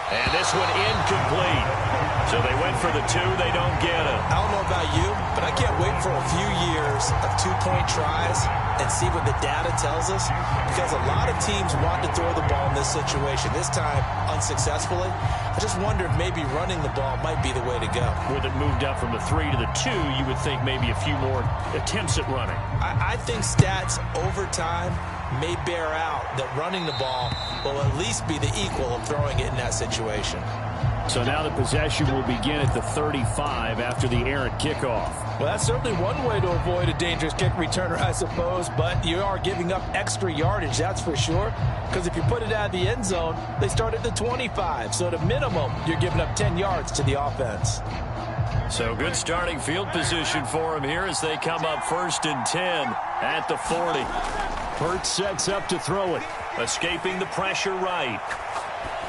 And this one incomplete. So they went for the two. They don't get it. I don't know about you, but I can't wait for a few years of two-point tries and see what the data tells us, because a lot of teams want to throw the ball in this situation. This time, unsuccessfully. I just wonder if maybe running the ball might be the way to go. With it moved up from the 3 to the 2, you would think maybe a few more attempts at running. I think stats over time may bear out that running the ball will at least be the equal of throwing it in that situation. So now the possession will begin at the 35 after the errant kickoff. Well, that's certainly one way to avoid a dangerous kick returner, I suppose, but you are giving up extra yardage, that's for sure, because if you put it out of the end zone, they start at the 25, so at a minimum, you're giving up 10 yards to the offense. So good starting field position for him here as they come up 1st and 10 at the 40. Hurts sets up to throw it. Escaping the pressure right.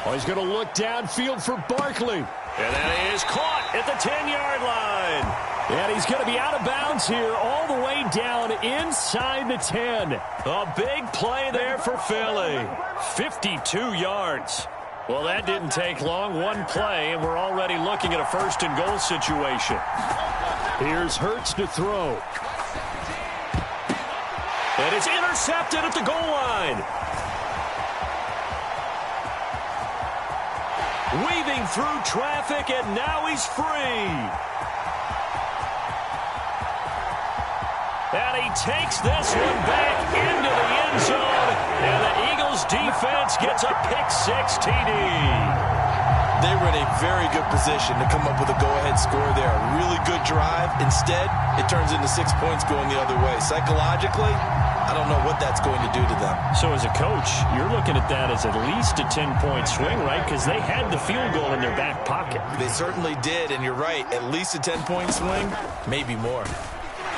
Oh, he's going to look downfield for Barkley. And that is caught at the 10-yard line. And he's going to be out of bounds here all the way down inside the 10. A big play there for Philly. 52 yards. Well, that didn't take long. One play, and we're already looking at a 1st and goal situation. Here's Hurts to throw. And it's intercepted at the goal line. Weaving through traffic, and now he's free. And he takes this one back into the end zone. And the Eagles defense gets a pick-6 TD. They were in a very good position to come up with a go-ahead score there. A really good drive. Instead, it turns into 6 points going the other way. Psychologically, I don't know what that's going to do to them. So as a coach, you're looking at that as at least a 10-point swing, right? Because they had the field goal in their back pocket. They certainly did, and you're right. At least a 10-point swing, maybe more.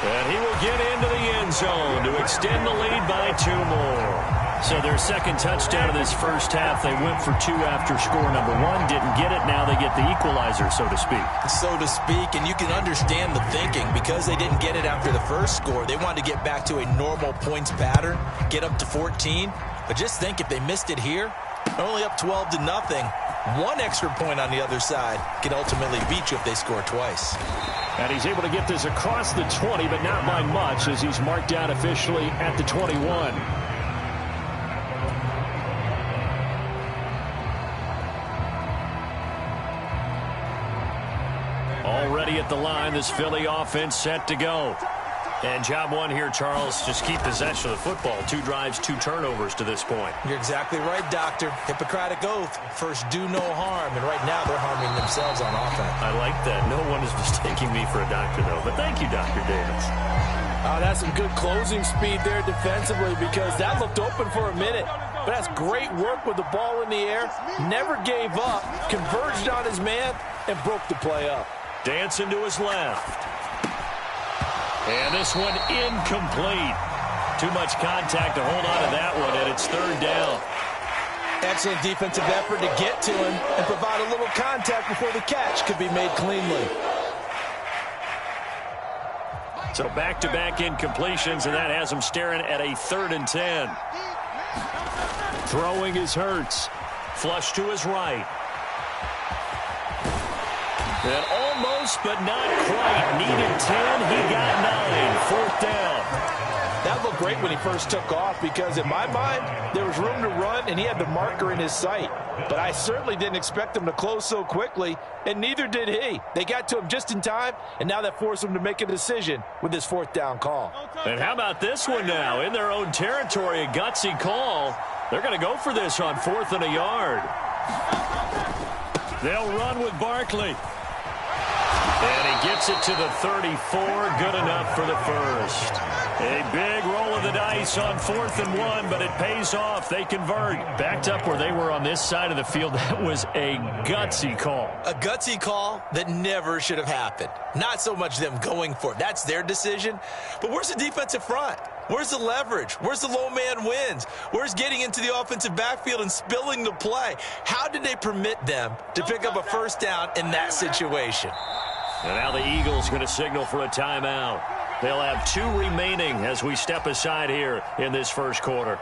And he will get into the end zone to extend the lead by 2 more. So their second touchdown of this first half, they went for 2 after score number 1. Didn't get it. Now they get the equalizer, so to speak. So to speak, and you can understand the thinking. Because they didn't get it after the first score, they wanted to get back to a normal points pattern, get up to 14. But just think, if they missed it here, they're only up 12-0. 1 extra point on the other side can ultimately beat you if they score twice. And he's able to get this across the 20, but not by much, as he's marked down officially at the 21. Already at the line, this Philly offense set to go. And job 1 here, Charles, just keep possession of the football. 2 drives, 2 turnovers to this point. You're exactly right, Doctor. Hippocratic oath. First, do no harm. And right now, they're harming themselves on offense. I like that. No one is mistaking me for a doctor, though. But thank you, Dr. Davis. Oh, that's some good closing speed there defensively, because that looked open for a minute. But that's great work with the ball in the air. Never gave up. Converged on his man and broke the play up. Dancing to his left. And this one incomplete. Too much contact to hold on to that one, and it's 3rd down. Excellent defensive effort to get to him and provide a little contact before the catch could be made cleanly. So back-to-back incompletions, and that has him staring at a 3rd and 10. Throwing his Hurts. Flush to his right. And almost, but not quite. Needed 10. He got 9. 4th down. That looked great when he first took off, because in my mind, there was room to run, and he had the marker in his sight. But I certainly didn't expect him to close so quickly, and neither did he. They got to him just in time, and now that forced him to make a decision with his 4th down call. And how about this one now? In their own territory, a gutsy call. They're going to go for this on 4th and a yard. They'll run with Barkley. And he gets it to the 34. Good enough for the first. A big roll of the dice on 4th and 1, but it pays off. They convert. Backed up where they were on this side of the field. That was a gutsy call. A gutsy call that never should have happened. Not so much them going for it. That's their decision. But where's the defensive front? Where's the leverage? Where's the low man wins? Where's getting into the offensive backfield and spilling the play? How did they permit them to pick up a 1st down in that situation? And now the Eagles going to signal for a timeout. They'll have 2 remaining as we step aside here in this first quarter.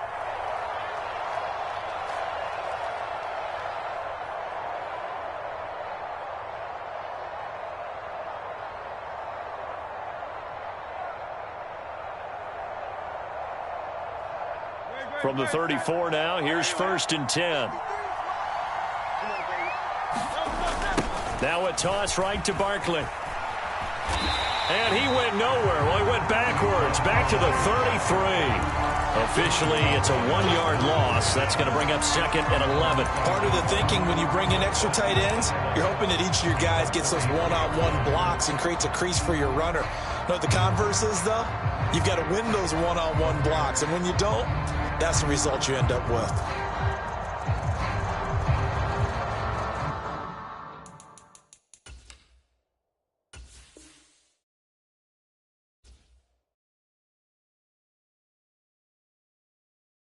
From the 34 now, here's 1st and 10. Now a toss right to Barkley. And he went nowhere. Well, he went backwards, back to the 33. Officially, it's a 1-yard loss. That's going to bring up 2nd and 11. Part of the thinking when you bring in extra tight ends, you're hoping that each of your guys gets those one-on-one blocks and creates a crease for your runner. You know what the converse is, though? You've got to win those one-on-one blocks. And when you don't, that's the result you end up with.